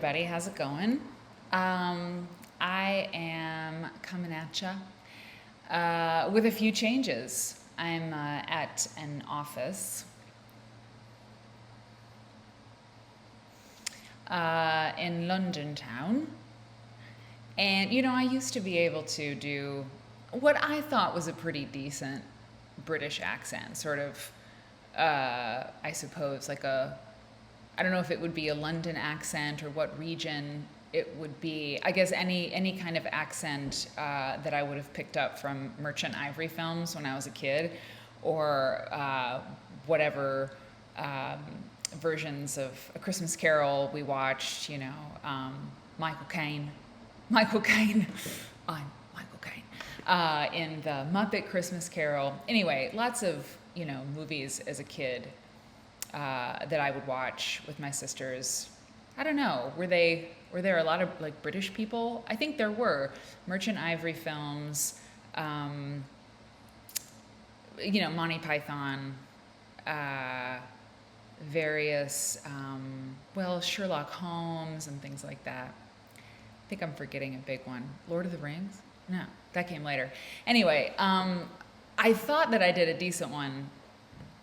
everybody. How's it going? I am coming at you with a few changes. I'm at an office in London town. And, I used to be able to do what I thought was a pretty decent British accent, sort of, I suppose, I don't know if it would be a London accent or what region it would be. I guess any kind of accent that I would have picked up from Merchant Ivory films when I was a kid, or whatever versions of A Christmas Carol we watched. Michael Caine. I'm Michael Caine. In the Muppet Christmas Carol. Anyway, lots of movies as a kid that I would watch with my sisters. I don't know. Were there a lot of British people? I think there were. Merchant Ivory films, Monty Python, various, Sherlock Holmes and things like that. I think I'm forgetting a big one. Lord of the Rings? No, that came later. Anyway, I thought that I did a decent one,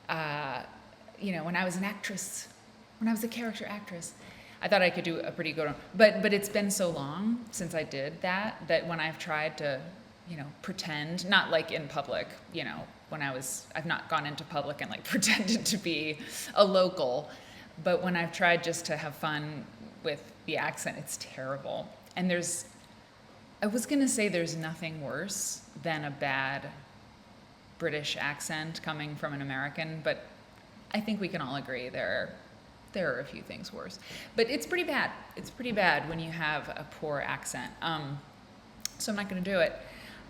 when I was an actress, when I was a character actress. I thought I could do a pretty good one. But it's been so long since I did that when I've tried to, pretend, not in public, when I've not gone into public and pretended to be a local, but when I've tried just to have fun with the accent, it's terrible. And I was going to say there's nothing worse than a bad British accent coming from an American, but I think we can all agree there are a few things worse. But it's pretty bad. It's pretty bad when you have a poor accent. So I'm not going to do it.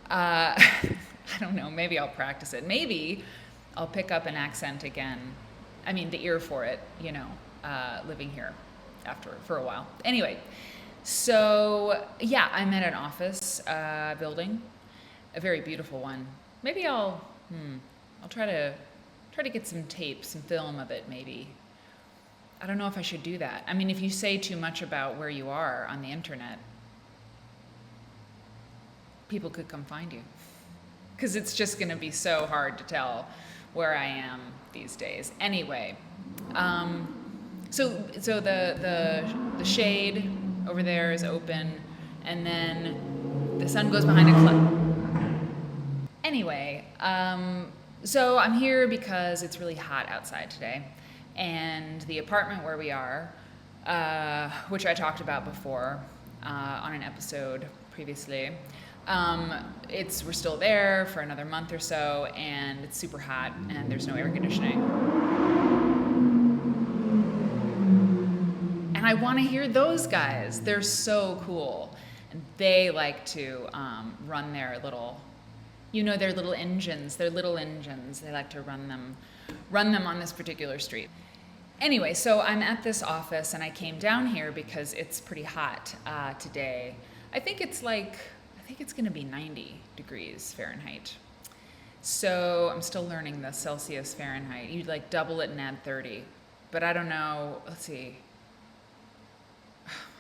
I don't know. Maybe I'll practice it. Maybe I'll pick up an accent again. I mean, the ear for it, living here for a while. Anyway, so yeah, I'm at an office building, a very beautiful one. Maybe I'll try to get some tape, some film of it, maybe. I don't know if I should do that. I mean, if you say too much about where you are on the internet, people could come find you. Because it's just going to be so hard to tell where I am these days. Anyway, so the shade over there is open, and then the sun goes behind a cloud. Anyway, so I'm here because it's really hot outside today, and the apartment where we are, which I talked about before on an episode previously, we're still there for another month or so, and it's super hot, and there's no air conditioning. And I want to hear those guys. They're so cool, and they like to run their little. Their little engines. They like to run them on this particular street. Anyway, so I'm at this office, and I came down here because it's pretty hot today. I think it's going to be 90 degrees Fahrenheit. So I'm still learning the Celsius Fahrenheit. You'd double it and add 30. But I don't know. Let's see.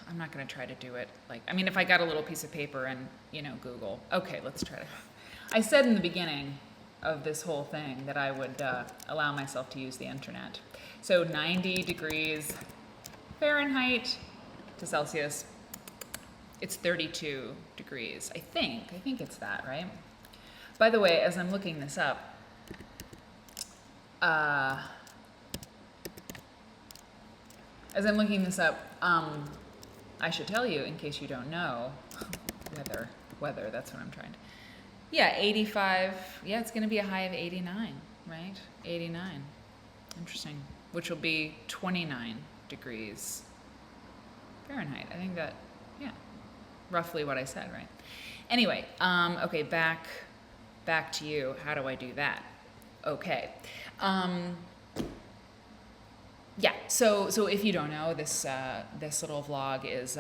I'm not going to try to do it. If I got a little piece of paper and, Google. Okay, let's try to. I said in the beginning of this whole thing that I would allow myself to use the internet. So 90 degrees Fahrenheit to Celsius, it's 32 degrees. I think it's that, right? By the way, as I'm looking this up, I should tell you, in case you don't know, weather, that's what I'm trying to. Yeah, 85. Yeah, it's going to be a high of 89, right? 89. Interesting. Which will be 29 degrees Fahrenheit. I think that, yeah, roughly what I said, right? Anyway, okay, back to you. How do I do that? Okay. Yeah, so if you don't know, this little vlog is,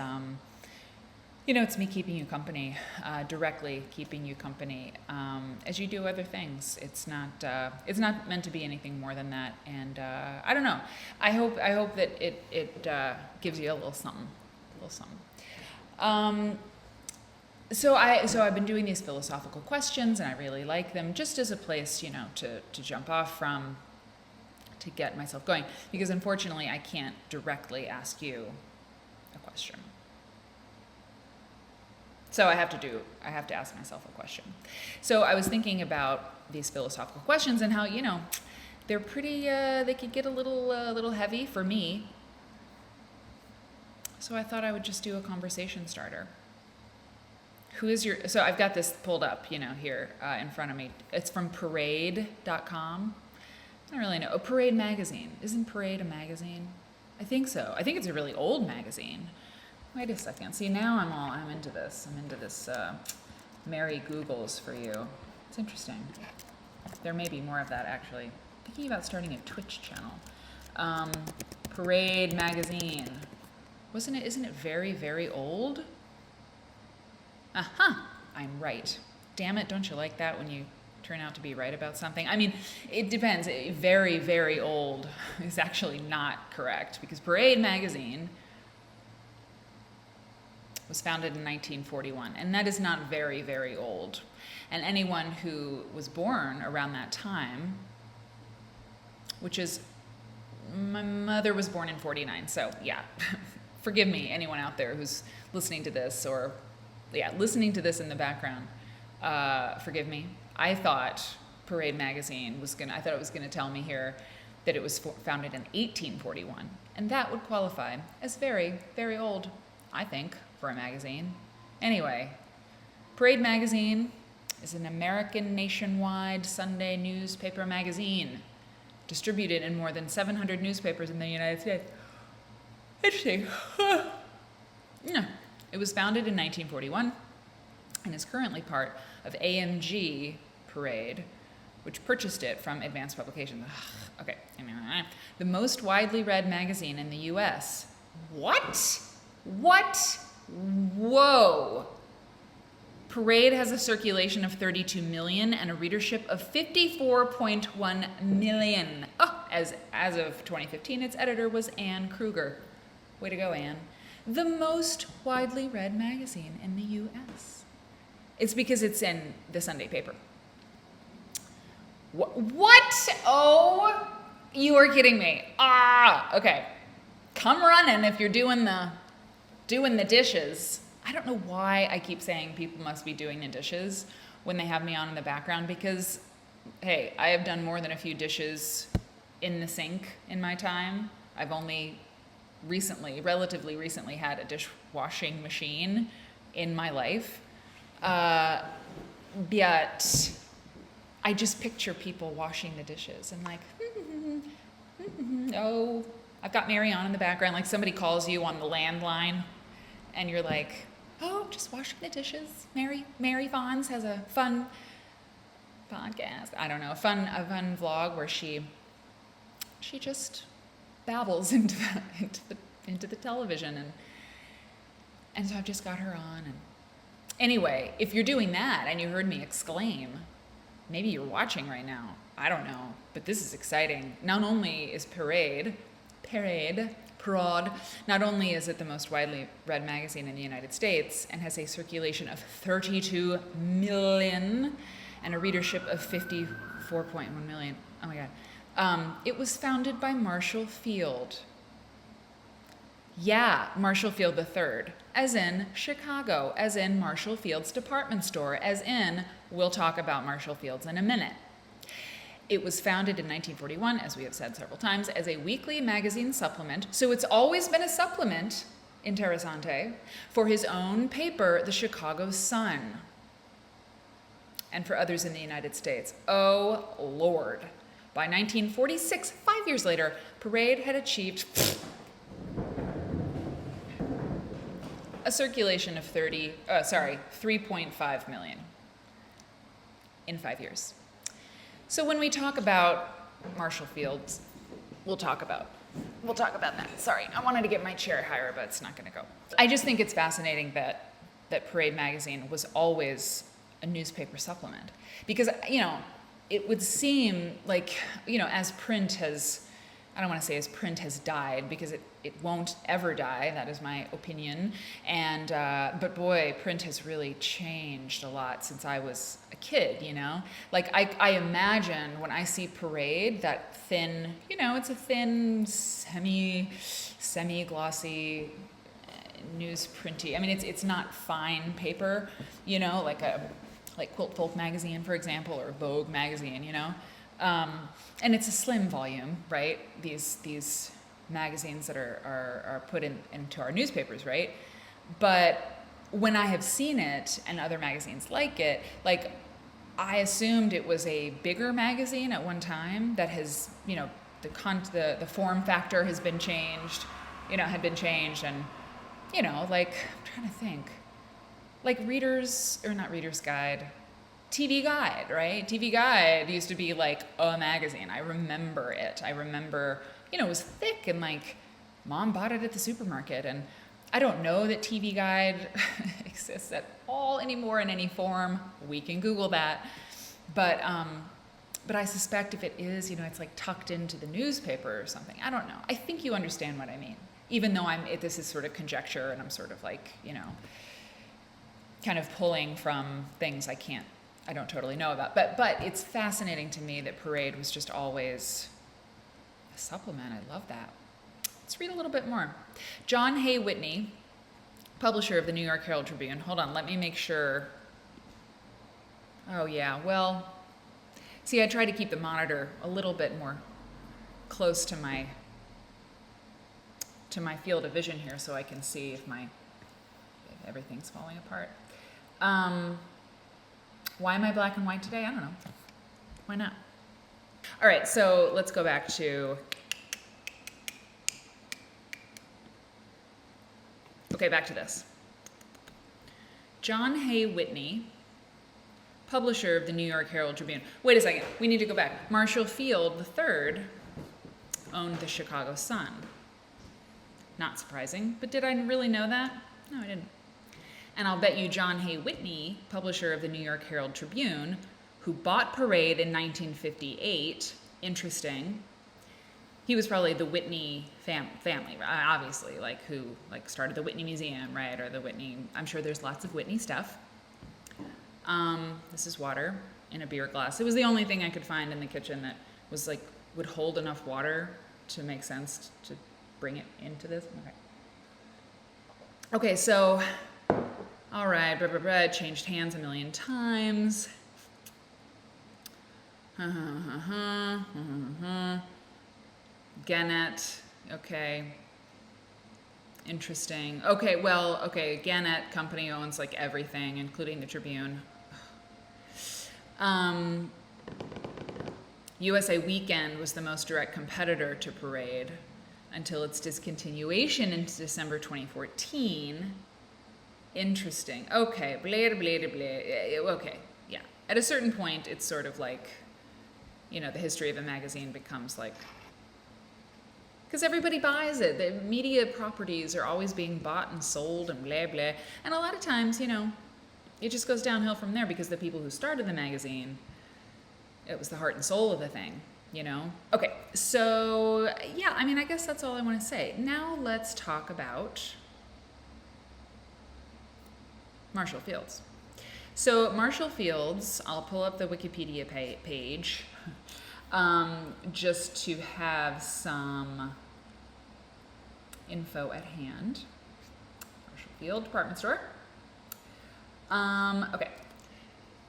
it's me keeping you company, directly keeping you company, as you do other things. It's not meant to be anything more than that. And I don't know. I hope that it gives you a little something. little something. So I've been doing these philosophical questions, and I really like them, just as a place, to jump off from, to get myself going. Because unfortunately, I can't directly ask you a question. So I have to ask myself a question. So I was thinking about these philosophical questions and how, they're pretty, they could get a little heavy for me. So I thought I would just do a conversation starter. So I've got this pulled up, here in front of me. It's from parade.com. I don't really know. Oh, Parade magazine. Isn't Parade a magazine? I think so. I think it's a really old magazine. Wait a second. See, now I'm into this. I'm into this Mary Googles for you. It's interesting. There may be more of that, actually. Thinking about starting a Twitch channel. Parade magazine. Isn't it very, very old? Aha! I'm right. Damn it, don't you like that when you turn out to be right about something? I mean, it depends. Very, very old is actually not correct, because Parade magazine was founded in 1941, and that is not very, very old. And anyone who was born around that time, which is, my mother was born in 49, so yeah, forgive me, anyone out there who's listening to this, or listening to this in the background, forgive me. I thought Parade magazine I thought it was gonna tell me here that it was founded in 1841, and that would qualify as very, very old, I think, for a magazine. Anyway, Parade magazine is an American nationwide Sunday newspaper magazine distributed in more than 700 newspapers in the United States. Interesting. Yeah. It was founded in 1941 and is currently part of AMG Parade, which purchased it from Advanced Publications. Okay. The most widely read magazine in the U.S. What? Whoa. Parade has a circulation of 32 million and a readership of 54.1 million. Oh, as of 2015, its editor was Ann Kruger. Way to go, Ann. The most widely read magazine in the U.S. It's because it's in the Sunday paper. What? Oh, you are kidding me. Okay. Come running if you're doing the dishes. I don't know why I keep saying people must be doing the dishes when they have me on in the background, because, hey, I have done more than a few dishes in the sink in my time. I've only relatively recently had a dishwashing machine in my life. But I just picture people washing the dishes and like, oh, I've got Mary on in the background. Like somebody calls you on the landline and you're like, oh, just washing the dishes. Mary Vons has a fun podcast. I don't know, a fun vlog where she just babbles into the television, and so I've just got her on. And anyway, if you're doing that and you heard me exclaim, maybe you're watching right now. I don't know, but this is exciting. Not only is Parade, not only is it the most widely read magazine in the United States and has a circulation of 32 million and a readership of 54.1 million. Oh my God. It was founded by Marshall Field. Yeah, Marshall Field III, as in Chicago, as in Marshall Field's department store, as in, we'll talk about Marshall Field's in a minute. It was founded in 1941, as we have said several times, as a weekly magazine supplement. So it's always been a supplement, interessante, for his own paper, the Chicago Sun, and for others in the United States. Oh, Lord. By 1946, 5 years later, Parade had achieved a circulation of 3.5 million in 5 years. So when we talk about Marshall Fields, we'll talk about that. Sorry, I wanted to get my chair higher, but it's not going to go. I just think it's fascinating that Parade magazine was always a newspaper supplement, because it would seem like as print has I don't want to say as print has died, because it won't ever die. That is my opinion. And but boy, print has really changed a lot since I was a kid, you know? Like I imagine when I see Parade, that thin, you know, it's a thin, semi-glossy, newsprinty. I mean, it's not fine paper, you know, like Quilt Folk magazine, for example, or Vogue magazine, you know. And it's a slim volume, right? These magazines that are put into our newspapers, right? But when I have seen it and other magazines like it, like I assumed it was a bigger magazine at one time that has, you know, the form factor has been changed, you know, had been changed, and you know, like I'm trying to think, like not Reader's Guide. TV Guide, right? TV Guide used to be like a magazine. I remember it. I remember, you know, it was thick, and like Mom bought it at the supermarket. And I don't know that TV Guide exists at all anymore in any form. We can Google that. But I suspect if it is, you know, it's like tucked into the newspaper or something. I don't know. I think you understand what I mean. Even though this is sort of conjecture, and I'm sort of like, you know, kind of pulling from things I don't totally know about, but it's fascinating to me that Parade was just always a supplement. I love that. Let's read a little bit more. John Hay Whitney, publisher of the New York Herald Tribune. Hold on, let me make sure. Oh yeah, well, see, I try to keep the monitor a little bit more close to my field of vision here, so I can see if everything's falling apart. Why am I black and white today? I don't know. Why not? All right, so let's go back to... Okay, back to this. John Hay Whitney, publisher of the New York Herald Tribune. Wait a second, we need to go back. Marshall Field III owned the Chicago Sun. Not surprising, but did I really know that? No, I didn't. And I'll bet you John Hay Whitney, publisher of the New York Herald Tribune, who bought Parade in 1958, interesting. He was probably the Whitney family, obviously, like who started the Whitney Museum, right? Or the Whitney, I'm sure there's lots of Whitney stuff. This is water in a beer glass. It was the only thing I could find in the kitchen that was like, would hold enough water to make sense to bring it into this. Okay, so... All right, changed hands a million times. Gannett, okay. Interesting. Okay, well, okay, Gannett Company owns like everything, including the Tribune. USA Weekend was the most direct competitor to Parade until its discontinuation in December 2014. Interesting. Okay, okay, yeah. At a certain point, it's sort of like, you know, the history of a magazine becomes like, because everybody buys it. The media properties are always being bought and sold and blah, blah. And a lot of times, you know, it just goes downhill from there because the people who started the magazine, it was the heart and soul of the thing, you know? Okay, so, yeah, I mean, I guess that's all I want to say. Now let's talk about Marshall Fields. So Marshall Fields, I'll pull up the Wikipedia page just to have some info at hand. Marshall Field department store. Okay,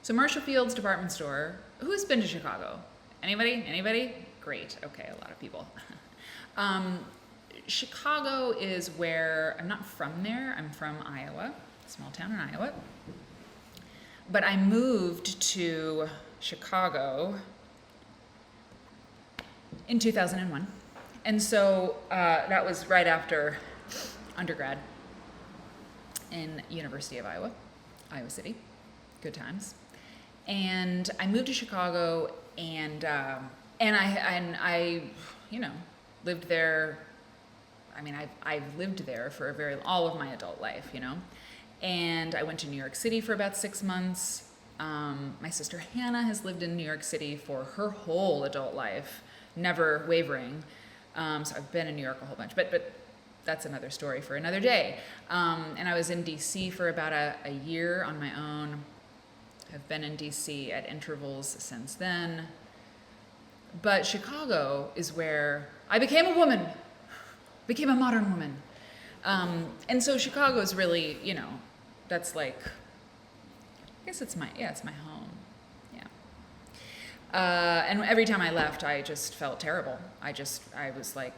so Marshall Fields department store. Who's been to Chicago? Anybody? Anybody? Great. Okay, a lot of people. Chicago is where, I'm not from there. I'm from Iowa. Small town in Iowa. But I moved to Chicago in 2001. And so that was right after undergrad in University of Iowa, Iowa City. Good times. And I moved to Chicago, and I you know, lived there. I mean, I've lived there for all of my adult life, you know. And I went to New York City for about 6 months. My sister Hannah has lived in New York City for her whole adult life, never wavering. So I've been in New York a whole bunch, but that's another story for another day. And I was in DC for about a year on my own. I've been in DC at intervals since then. But Chicago is where I became a woman, became a modern woman. And so Chicago is really, that's like, I guess it's my home. Yeah. And every time I left, I just felt terrible. I was like,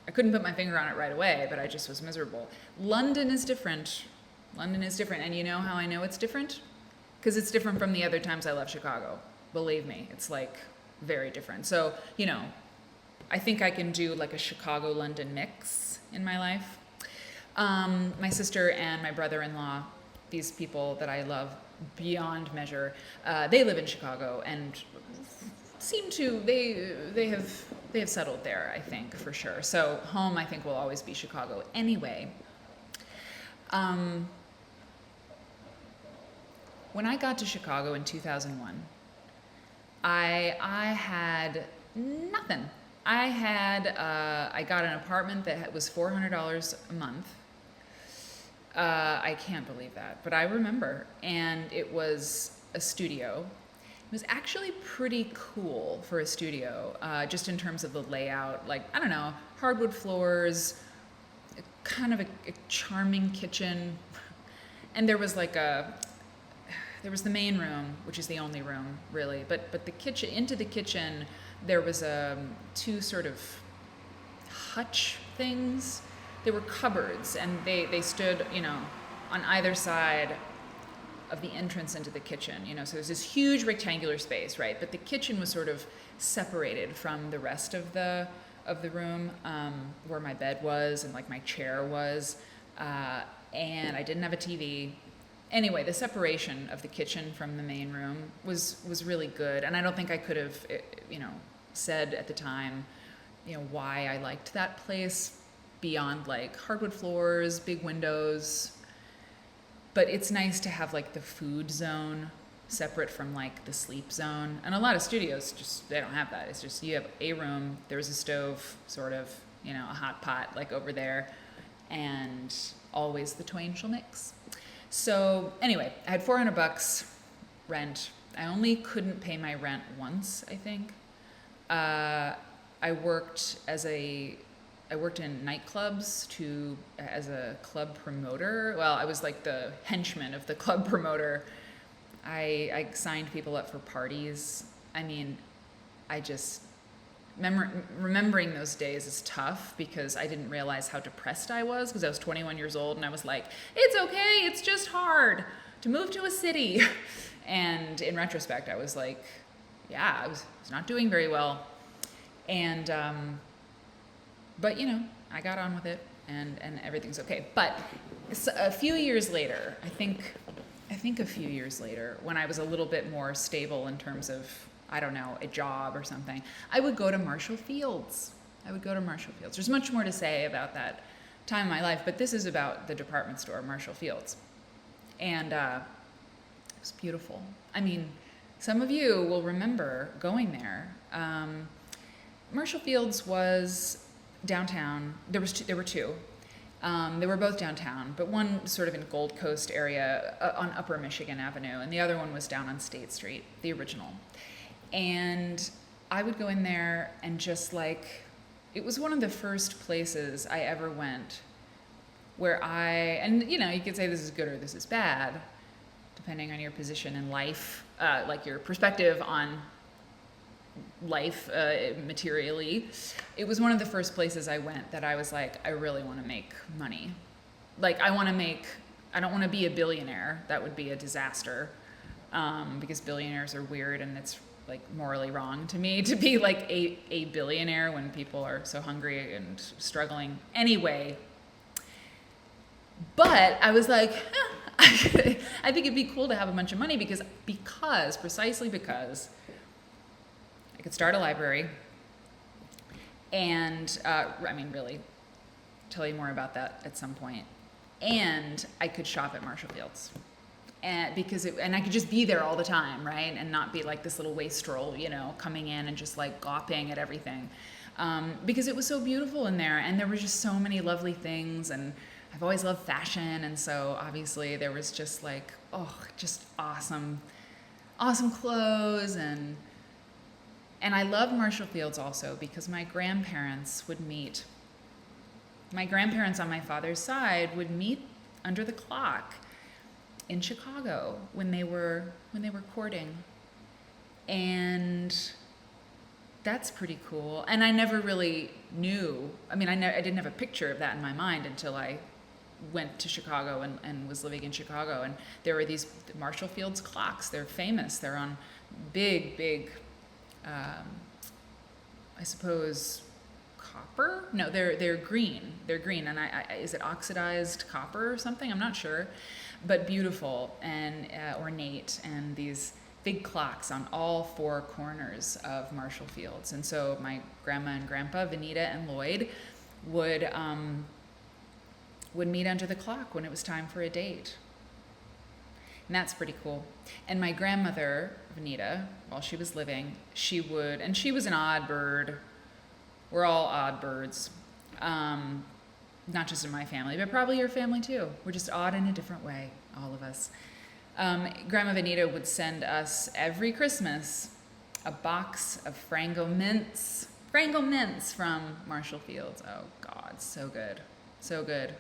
I couldn't put my finger on it right away, but I just was miserable. London is different. And you know how I know it's different? Because it's different from the other times I left Chicago. Believe me, it's like very different. So, I think I can do like a Chicago-London mix in my life. My sister and my brother-in-law, these people that I love beyond measure, they live in Chicago and they have settled there, I think, for sure. So home, I think, will always be Chicago anyway. When I got to Chicago in 2001, I had nothing. I got an apartment that was $400 a month. I can't believe that, but I remember. And it was a studio. It was actually pretty cool for a studio, just in terms of the layout. Like, I don't know, hardwood floors, kind of a charming kitchen. And there was there was the main room, which is the only room, really. But the kitchen, into the kitchen, there was two sort of hutch things. They were cupboards, and they stood, on either side of the entrance into the kitchen, so there's this huge rectangular space, right? But the kitchen was sort of separated from the rest of the room, where my bed was and like my chair was, and I didn't have a TV. Anyway, the separation of the kitchen from the main room was really good, and I don't think I could have, said at the time, why I liked that place beyond like hardwood floors, big windows. But it's nice to have like the food zone separate from like the sleep zone. And a lot of studios they don't have that. It's just you have a room, there's a stove, sort of, a hot pot like over there, and always the twain shall mix. So anyway, I had $400 rent. I only couldn't pay my rent once, I think. I worked in nightclubs as a club promoter. Well, I was like the henchman of the club promoter. I signed people up for parties. I mean, remembering those days is tough because I didn't realize how depressed I was because I was 21 years old and I was like, it's okay, it's just hard to move to a city. And in retrospect, I was like, yeah, I was not doing very well. And, but I got on with it and everything's okay. But a few years later, I think a few years later, when I was a little bit more stable in terms of, I don't know, a job or something, I would go to Marshall Fields. There's much more to say about that time in my life, but this is about the department store, Marshall Fields. And it was beautiful. I mean, some of you will remember going there. Marshall Fields was downtown. There were two. They were both downtown, but one sort of in Gold Coast area on Upper Michigan Avenue, and the other one was down on State Street, the original. And I would go in there and just like, it was one of the first places I ever went where you could say this is good or this is bad, depending on your position in life, like your perspective on life materially. It was one of the first places I went that I was like, I really want to make money. Like I don't want to be a billionaire. That would be a disaster, because billionaires are weird and it's like morally wrong to me to be like a billionaire when people are so hungry and struggling anyway. But I was like, I think it'd be cool to have a bunch of money precisely because I could start a library and, really tell you more about that at some point. And I could shop at Marshall Fields. And I could just be there all the time, right? And not be like this little wastrel, coming in and just like gawping at everything. because it was so beautiful in there, and there were just so many lovely things, and I've always loved fashion, and so obviously there was just like, oh, just awesome clothes, and I loved Marshall Fields also because my grandparents on my father's side would meet under the clock in Chicago when they were courting. And that's pretty cool. And I never really knew, I didn't have a picture of that in my mind until I went to Chicago and was living in Chicago. And there were these Marshall Fields clocks. They're famous. They're on big, I suppose, copper? No, they're green. They're green. And is it oxidized copper or something? I'm not sure. But beautiful and ornate, and these big clocks on all four corners of Marshall Fields. And so my grandma and grandpa, Vanita and Lloyd, would meet under the clock when it was time for a date. And that's pretty cool. And my grandmother, Vanita, while she was living, she was an odd bird. We're all odd birds. Not just in my family, but probably your family too. We're just odd in a different way, all of us. Grandma Vanita would send us every Christmas a box of Frango mints from Marshall Fields. Oh God, so good, so good.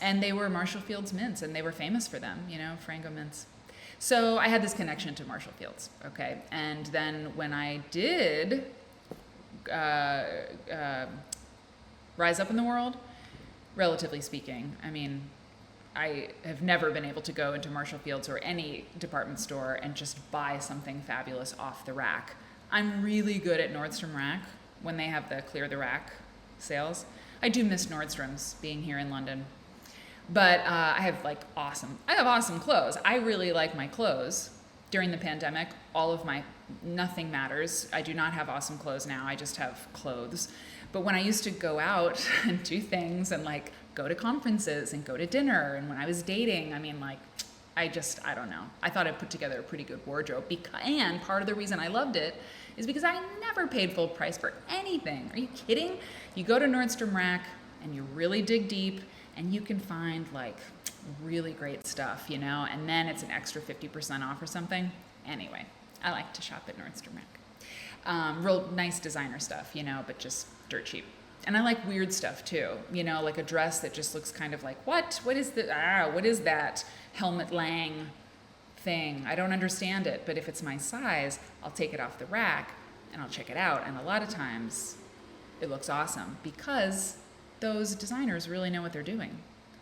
And they were Marshall Fields mints, and they were famous for them, Frango mints. So I had this connection to Marshall Fields, okay? And then when I did rise up in the world, relatively speaking, I have never been able to go into Marshall Fields or any department store and just buy something fabulous off the rack. I'm really good at Nordstrom Rack when they have the clear the rack sales. I do miss Nordstrom's being here in London. But I have awesome clothes. I really like my clothes. During the pandemic, nothing matters. I do not have awesome clothes now. I just have clothes. But when I used to go out and do things and go to conferences and go to dinner, and when I was dating, I don't know. I thought I put together a pretty good wardrobe. And part of the reason I loved it is because I never paid full price for anything. Are you kidding? You go to Nordstrom Rack and you really dig deep, and you can find really great stuff, and then it's an extra 50% off or something. Anyway, I like to shop at Nordstrom Rack. Real nice designer stuff, but just dirt cheap. And I like weird stuff too, like a dress that just looks kind of like, what is that Helmut Lang thing? I don't understand it, but if it's my size, I'll take it off the rack and I'll check it out. And a lot of times it looks awesome because those designers really know what they're doing.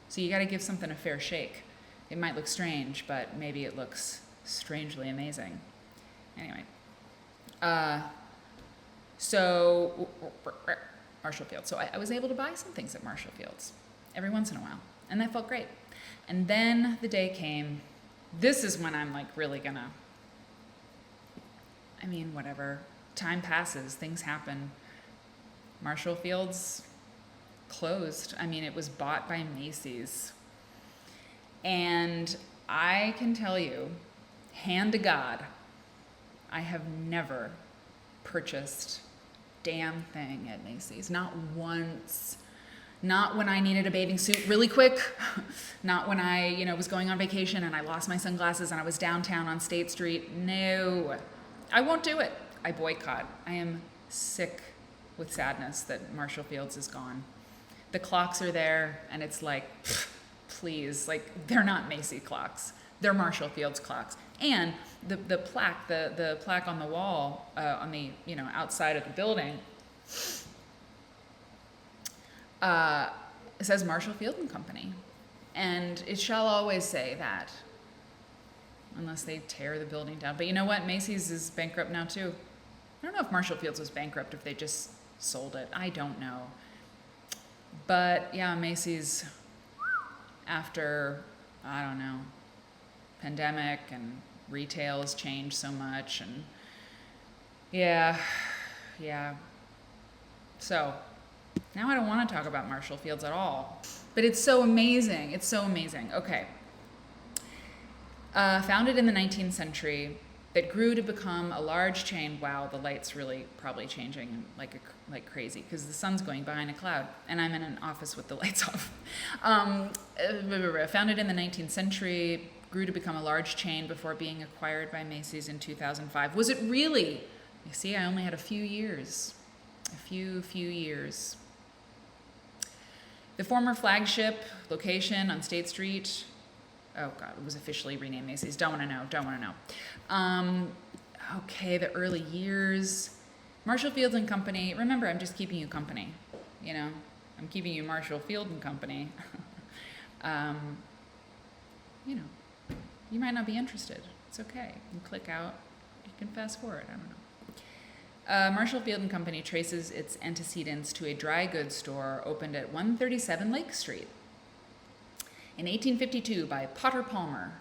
So you got to give something a fair shake. It might look strange, but maybe it looks strangely amazing. Anyway, so Marshall Fields. So I was able to buy some things at Marshall Fields every once in a while, and that felt great. And then the day came. This is when I'm really gonna, whatever. Time passes, things happen. Marshall Fields closed. It was bought by Macy's. And I can tell you, hand to God, I have never purchased damn thing at Macy's. Not once. Not when I needed a bathing suit really quick. Not when I, was going on vacation and I lost my sunglasses and I was downtown on State Street. No, I won't do it. I boycott. I am sick with sadness that Marshall Fields is gone. The clocks are there, and it's please, they're not Macy clocks. They're Marshall Fields clocks. And the plaque, the plaque on the wall, on the, outside of the building, it says Marshall Field and Company. And it shall always say that, unless they tear the building down. But you know what? Macy's is bankrupt now, too. I don't know if Marshall Fields was bankrupt, if they just sold it. I don't know. But yeah, Macy's, after, I don't know, pandemic and retail has changed so much, and yeah. So now I don't want to talk about Marshall Fields at all, but it's so amazing. It's so amazing. Okay. Founded in the 19th century, that grew to become a large chain. Wow, the light's really probably changing like crazy because the sun's going behind a cloud and I'm in an office with the lights off. Founded in the 19th century, grew to become a large chain before being acquired by Macy's in 2005. Was it really? You see, I only had a few years. A few years. The former flagship location on State Street, oh God, it was officially renamed Macy's. Don't want to know. Okay, the early years. Marshall Field and Company. Remember, I'm just keeping you company. You know, I'm keeping you Marshall Field and Company. You know, you might not be interested. It's okay. You can click out. You can fast forward. I don't know. Marshall Field and Company traces its antecedents to a dry goods store opened at 137 Lake Street in 1852 by Potter Palmer,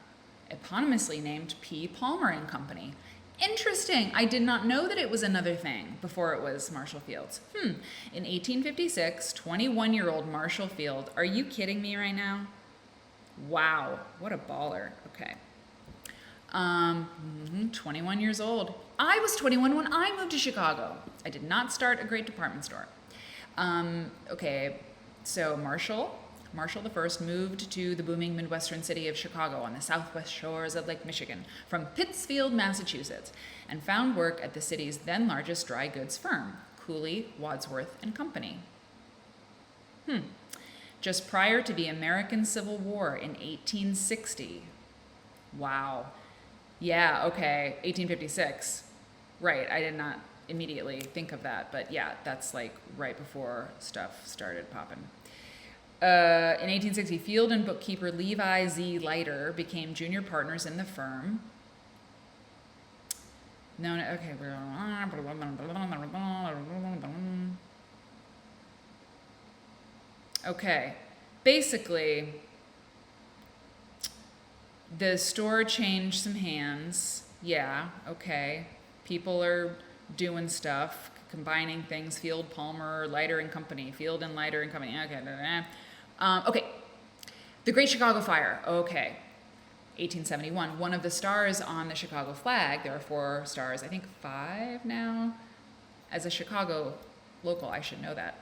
eponymously named P. Palmer and Company. Interesting. I did not know that it was another thing before it was Marshall Field's. In 1856, 21-year-old Marshall Field. Are you kidding me right now? Wow. What a baller. Okay. 21 years old. I was 21 when I moved to Chicago. I did not start a great department store. Okay, so Marshall the First moved to the booming Midwestern city of Chicago on the southwest shores of Lake Michigan from Pittsfield, Massachusetts, and found work at the city's then largest dry goods firm, Cooley, Wadsworth and Company. Just prior to the American Civil War in 1860. Wow. Yeah, okay, 1856. Right, I did not immediately think of that, but yeah, that's like right before stuff started popping. In 1860, Field and bookkeeper Levi Z. Leiter became junior partners in the firm. Okay. Okay, basically, the store changed some hands. Yeah, okay. People are doing stuff, combining things. Field, Palmer, Leiter and Company. Field and Leiter and Company. Okay. Okay. The Great Chicago Fire. Okay. 1871. One of the stars on the Chicago flag, there are 4 stars, I think 5 now. As a Chicago local, I should know that.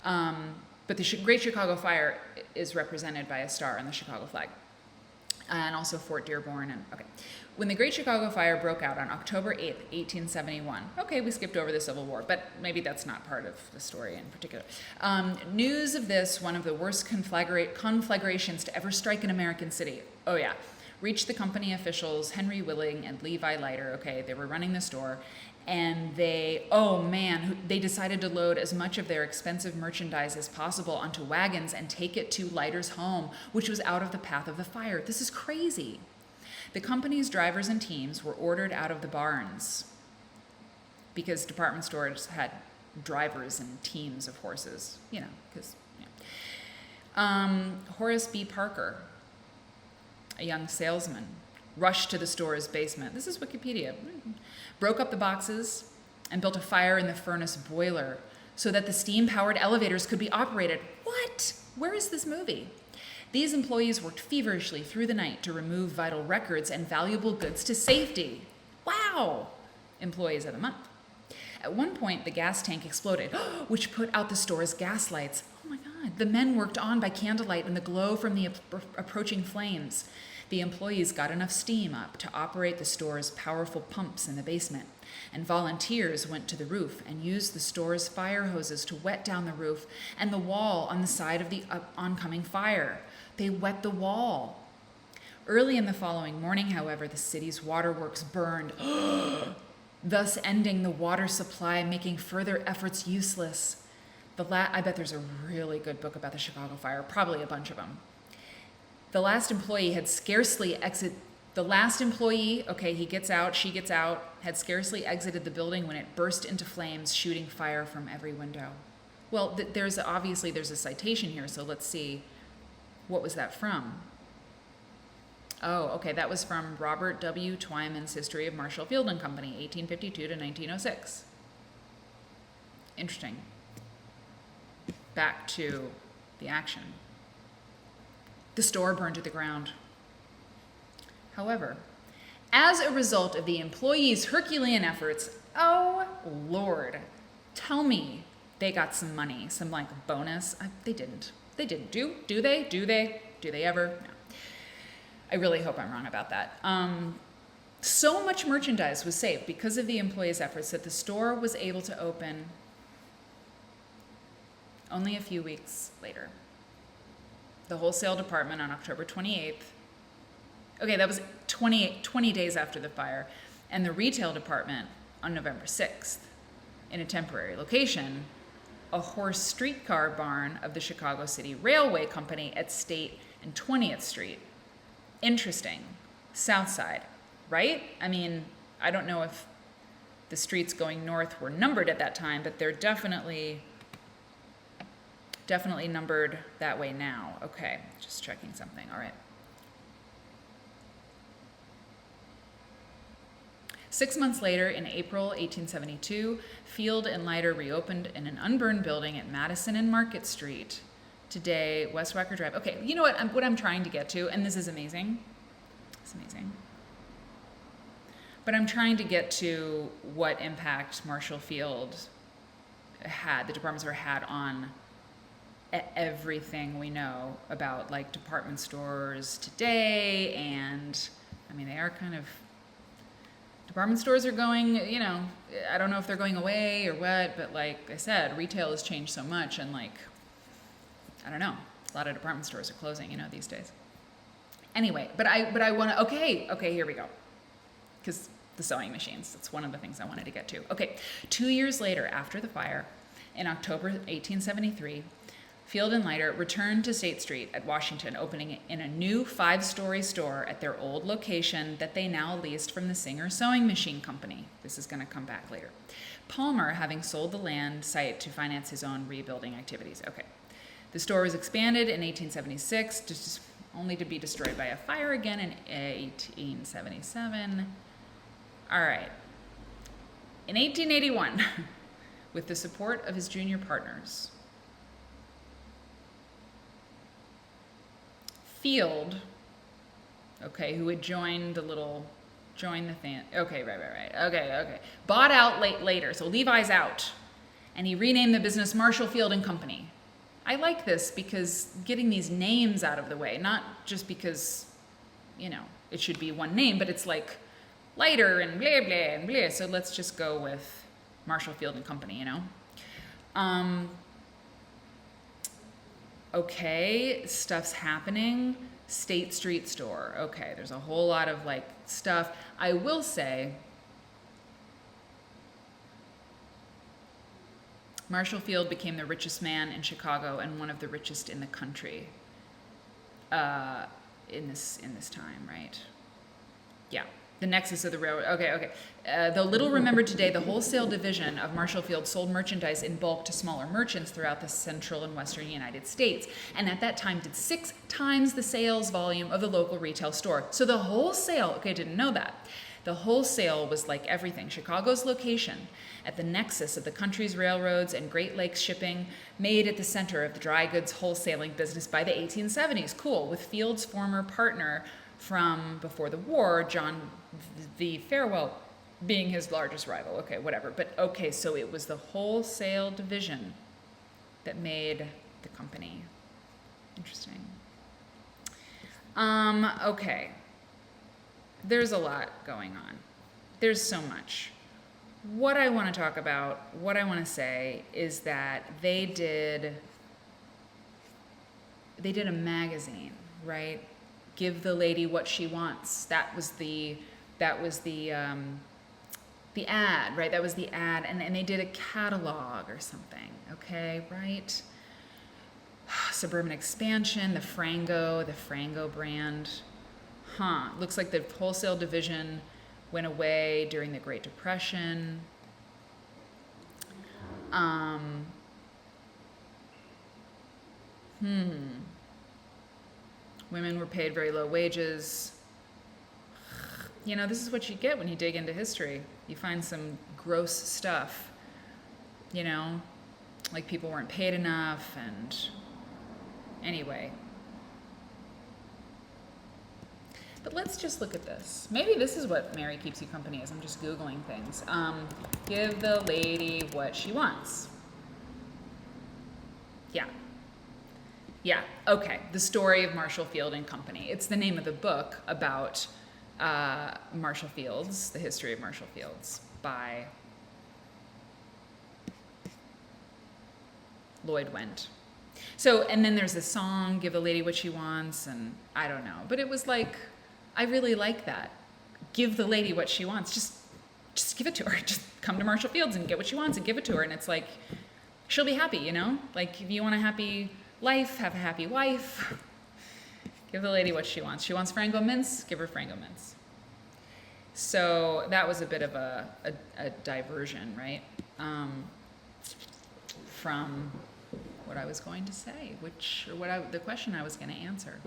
But the Great Chicago Fire is represented by a star on the Chicago flag. And also Fort Dearborn. And okay, when the Great Chicago Fire broke out on October 8th, 1871. Okay, we skipped over the Civil War, but maybe that's not part of the story in particular. News of this, one of the worst conflagrations to ever strike an American city. Oh yeah, reached the company officials, Henry Willing and Levi Leiter. Okay, they were running the store. And they decided to load as much of their expensive merchandise as possible onto wagons and take it to Leiter's home, which was out of the path of the fire. This is crazy. The company's drivers and teams were ordered out of the barns because department stores had drivers and teams of horses, because. Horace B. Parker, a young salesman, rushed to the store's basement. This is Wikipedia. Broke up the boxes and built a fire in the furnace boiler so that the steam-powered elevators could be operated. What? Where is this movie? These employees worked feverishly through the night to remove vital records and valuable goods to safety. Wow! Employees of the month. At one point, the gas tank exploded, which put out the store's gas lights. Oh my God. The men worked on by candlelight in the glow from the approaching flames. The employees got enough steam up to operate the store's powerful pumps in the basement, and volunteers went to the roof and used the store's fire hoses to wet down the roof and the wall on the side of the oncoming fire. They wet the wall. Early in the following morning, however, the city's waterworks burned, thus ending the water supply, making further efforts useless. I bet there's a really good book about the Chicago Fire, probably a bunch of them. The last employee, he gets out, she gets out, had scarcely exited the building when it burst into flames, shooting fire from every window. Well, there's a citation here, so let's see. What was that from? Oh, okay, that was from Robert W. Twyman's History of Marshall Field and Company, 1852 to 1906. Interesting. Back to the action. The store burned to the ground. However, As a result of the employees' Herculean efforts, oh Lord, tell me they got some money, some like bonus. They didn't. They didn't. Do they? Do they ever? No. I really hope I'm wrong about that. So much merchandise was saved because of the employees' efforts that the store was able to open only a few weeks later. The wholesale department on October 28th. Okay, that was 20 days after the fire. And the retail department on November 6th in a temporary location, a horse streetcar barn of the Chicago City Railway Company at State and 20th Street. Interesting. South Side, right? I mean, I don't know if the streets going north were numbered at that time, but they're definitely numbered that way now. Okay, just checking something. All right. 6 months later, in April 1872, Field and Leiter reopened in an unburned building at Madison and Market Street. Today, West Wacker Drive. Okay, you know what I'm trying to get to, and this is amazing. It's amazing. But I'm trying to get to what impact Marshall Field had, the department store had on everything we know about like department stores today. And I mean, they are kind of, department stores are going, you know, I don't know if they're going away or what, but like I said, retail has changed so much, and like, I don't know, a lot of department stores are closing, you know, these days. Anyway, but I want to, okay, here we go. Because the sewing machines, that's one of the things I wanted to get to. Okay, 2 years later, after the fire, in October 1873, Field and Leiter returned to State Street at Washington, opening in a new 5-story store at their old location that they now leased from the Singer Sewing Machine Company. This is going to come back later. Palmer having sold the land site to finance his own rebuilding activities. Okay. The store was expanded in 1876, only to be destroyed by a fire again in 1877. All right. In 1881, with the support of his junior partners, Field, okay, who had joined the thing. Okay, right. Okay. Bought out later, so Levi's out. And he renamed the business Marshall Field and Company. I like this because getting these names out of the way, not just because, you know, it should be one name, but it's like Leiter and blah, blah, and blah. So let's just go with Marshall Field and Company, you know? Okay, stuff's happening. State Street store. Okay, there's a whole lot of like stuff. I will say, Marshall Field became the richest man in Chicago and one of the richest in the country in this time, right? Yeah. The nexus of the railroad. Okay. Though little remembered today, the wholesale division of Marshall Field sold merchandise in bulk to smaller merchants throughout the central and western United States, and at that time did 6 times the sales volume of the local retail store. So the wholesale, okay, I didn't know that. The wholesale was like everything. Chicago's location at the nexus of the country's railroads and Great Lakes shipping, made at the center of the dry goods wholesaling business by the 1870s. Cool, with Field's former partner from before the war, John V. Farwell, being his largest rival. Okay, whatever. But okay, so it was the wholesale division that made the company. Interesting. Okay. There's a lot going on. There's so much. What I want to talk about, what I want to say is that they did a magazine, right? Give the lady what she wants. That was the ad, right? That was the ad, and they did a catalog or something. Okay, right? Suburban expansion, the Frango brand. Looks like the wholesale division went away during the Great Depression. Women were paid very low wages. You know, this is what you get when you dig into history. You find some gross stuff, you know, like people weren't paid enough, and anyway. But let's just look at this. Maybe this is what Mary Keeps You Company is. I'm just Googling things. Give the lady what she wants. Yeah. Yeah, okay. The Story of Marshall Field and Company. It's the name of the book about Marshall Fields, the history of Marshall Fields, by Lloyd Wendt. So, and then there's the song, Give the Lady What She Wants, and I don't know. But it was like, I really like that. Give the lady what she wants. Just give it to her. Just come to Marshall Fields and get what she wants and give it to her. And it's like, she'll be happy, you know? Like, if you want a happy life, have a happy wife. Give the lady what she wants. She wants Frango mince, give her Frango mince. So that was a bit of a diversion, right? From what I was going to say, the question I was going to answer.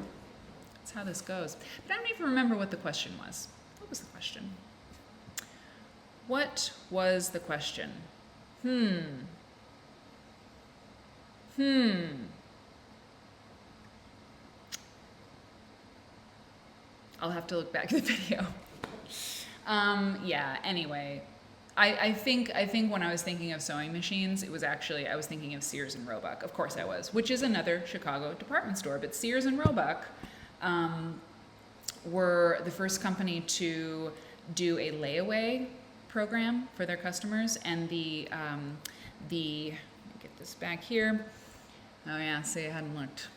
That's how this goes. But I don't even remember what the question was. What was the question? What was the question? I'll have to look back at the video. Yeah, anyway. I think when I was thinking of sewing machines, it was actually, I was thinking of Sears and Roebuck. Of course I was, which is another Chicago department store. But Sears and Roebuck were the first company to do a layaway program for their customers. And the let me get this back here. Oh yeah, see, I hadn't looked.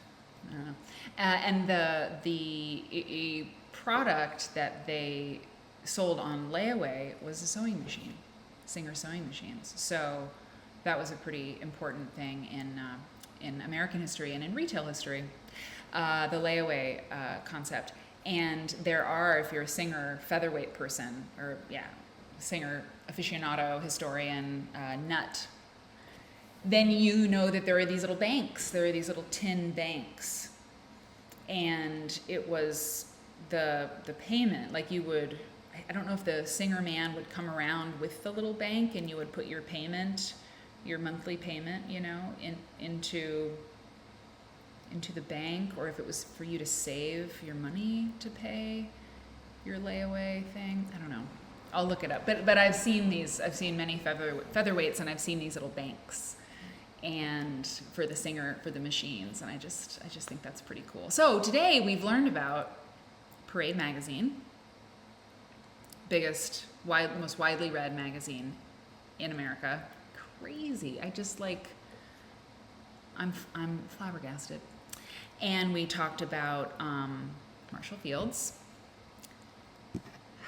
And the product that they sold on layaway was a sewing machine, Singer sewing machines. So that was a pretty important thing in American history and in retail history, the layaway concept. And there are, if you're a Singer featherweight person, or Singer aficionado, historian, nut, then you know that there are these little banks. There are these little tin banks. And it was the payment, like you would, I don't know if the Singer man would come around with the little bank and you would put your payment, your monthly payment, you know, into the bank, or if it was for you to save your money to pay your layaway thing. I don't know. I'll look it up. But I've seen many featherweights, and I've seen these little banks, and for the machines, and I just think that's pretty cool. So today we've learned about Parade magazine, most widely read magazine in America. Crazy. I'm flabbergasted. And we talked about Marshall Fields.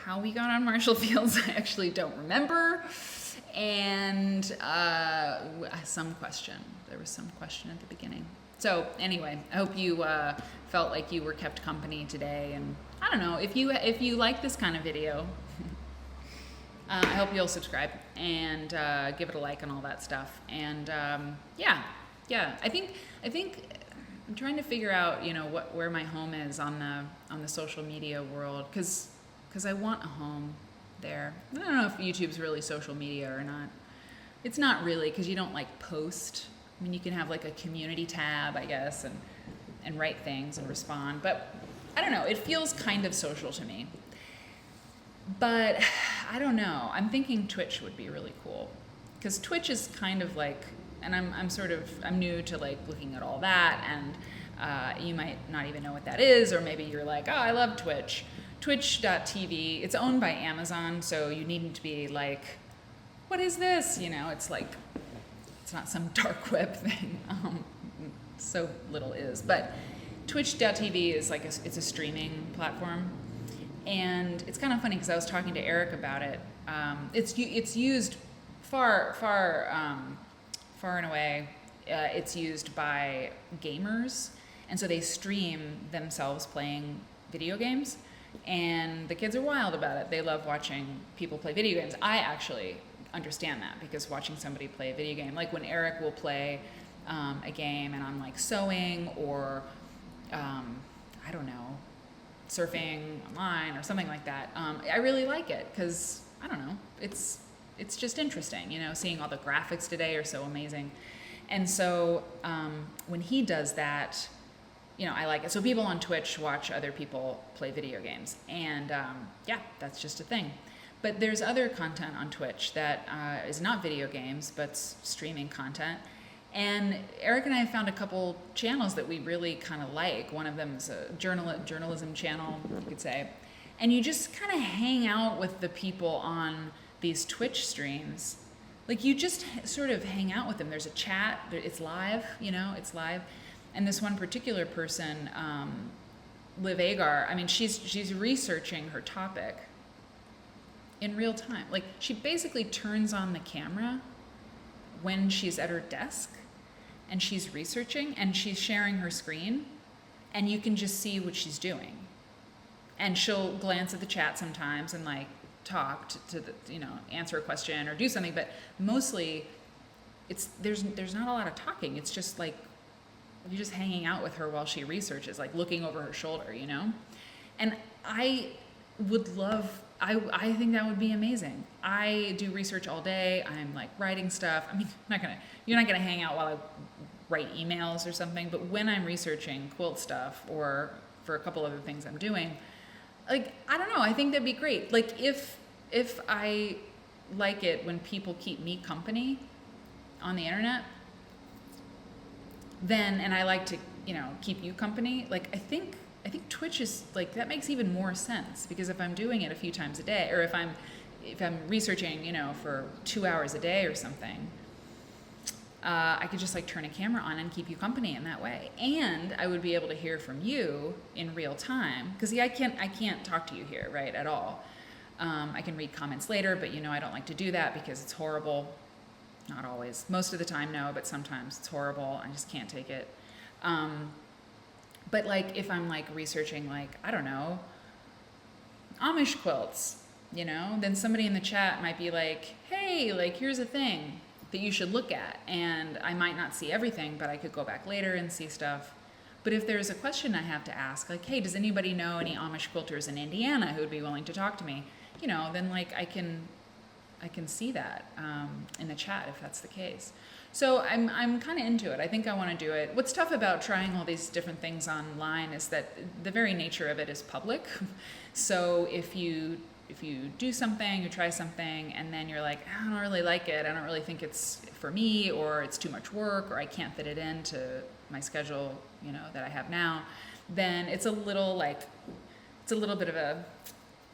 How we got on Marshall Fields, I actually don't remember. And some question. There was some question at the beginning. So anyway, I hope you felt like you were kept company today. And I don't know, if you like this kind of video, I hope you'll subscribe and give it a like and all that stuff. And yeah, I think I'm trying to figure out, you know, where my home is on the social media world, because I want a home there. I don't know if YouTube's really social media or not. It's not really, because you don't like post. I mean, you can have like a community tab, I guess, and write things and respond. But I don't know. It feels kind of social to me. But I don't know. I'm thinking Twitch would be really cool, because Twitch is kind of like, and I'm new to like looking at all that, and you might not even know what that is, or maybe you're like, oh, I love Twitch. Twitch.tv, it's owned by Amazon, so you needn't to be like, what is this? You know, it's like, it's not some dark web thing. So little is. But Twitch.tv is like, it's a streaming platform. And it's kind of funny, because I was talking to Eric about it. It's used far and away. It's used by gamers. And so they stream themselves playing video games. And the kids are wild about it. They love watching people play video games. I actually understand that, because watching somebody play a video game, like when Eric will play a game and I'm like sewing, or I don't know, surfing online or something like that, I really like it, because I don't know, it's just interesting, you know, seeing all the graphics today are so amazing. And so when he does that, I like it. So people on Twitch watch other people play video games, and yeah, that's just a thing. But there's other content on Twitch that is not video games, but streaming content. And Eric and I have found a couple channels that we really kind of like. One of them is a journalism channel, you could say. And you just kind of hang out with the people on these Twitch streams. Like you just sort of hang out with them. There's a chat, it's live, it's live. And this one particular person, Liv Agar, I mean, she's researching her topic in real time. Like she basically turns on the camera when she's at her desk and she's researching and she's sharing her screen, and you can just see what she's doing. And she'll glance at the chat sometimes and like talk to the, answer a question or do something, but mostly there's not a lot of talking. It's just like you're just hanging out with her while she researches, like looking over her shoulder, And I would love, I think that would be amazing. I do research all day. I'm like writing stuff. I mean, you're not gonna hang out while I write emails or something, but when I'm researching quilt stuff or for a couple other things I'm doing, like, I don't know, I think that'd be great. Like if I like it when people keep me company on the internet, then, and I like to, keep you company, like I think Twitch is like, that makes even more sense, because if I'm doing it a few times a day, or if I'm researching, for 2 hours a day or something, I could just like turn a camera on and keep you company in that way. And I would be able to hear from you in real time, because I can't talk to you here, right, at all. I can read comments later, but I don't like to do that because it's horrible. Not always. Most of the time, no, but sometimes it's horrible. I just can't take it. But like if I'm like researching, like, I don't know, Amish quilts, then somebody in the chat might be like, hey, like here's a thing that you should look at. And I might not see everything, but I could go back later and see stuff. But if there's a question I have to ask, like, hey, does anybody know any Amish quilters in Indiana who would be willing to talk to me? Then like I can see that in the chat if that's the case. So I'm kind of into it. I think I want to do it. What's tough about trying all these different things online is that the very nature of it is public. So if you do something, you try something, and then you're like, I don't really like it, I don't really think it's for me, or it's too much work, or I can't fit it into my schedule, that I have now, then it's a little bit of a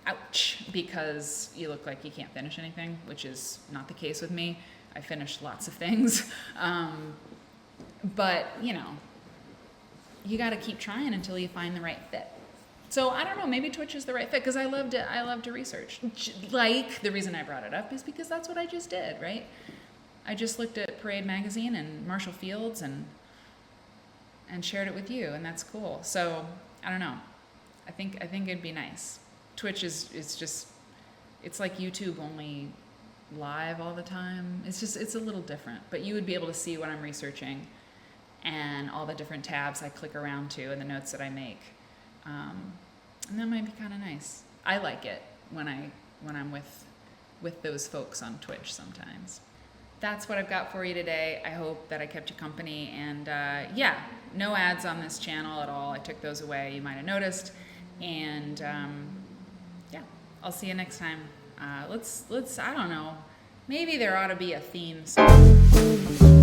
ouch, because you look like you can't finish anything, which is not the case with me. I finished lots of things. But, you got to keep trying until you find the right fit. So I don't know, maybe Twitch is the right fit, because I love to research. Like, the reason I brought it up is because that's what I just did, right? I just looked at Parade Magazine and Marshall Fields and shared it with you, and that's cool. So I don't know. I think it'd be nice. Twitch is just, it's like YouTube, only live all the time. It's a little different, but you would be able to see what I'm researching and all the different tabs I click around to and the notes that I make. And that might be kind of nice. I like it when I'm with those folks on Twitch sometimes. That's what I've got for you today. I hope that I kept you company, and yeah, no ads on this channel at all. I took those away, you might have noticed. And yeah, I'll see you next time. Let's I don't know, maybe there ought to be a theme song.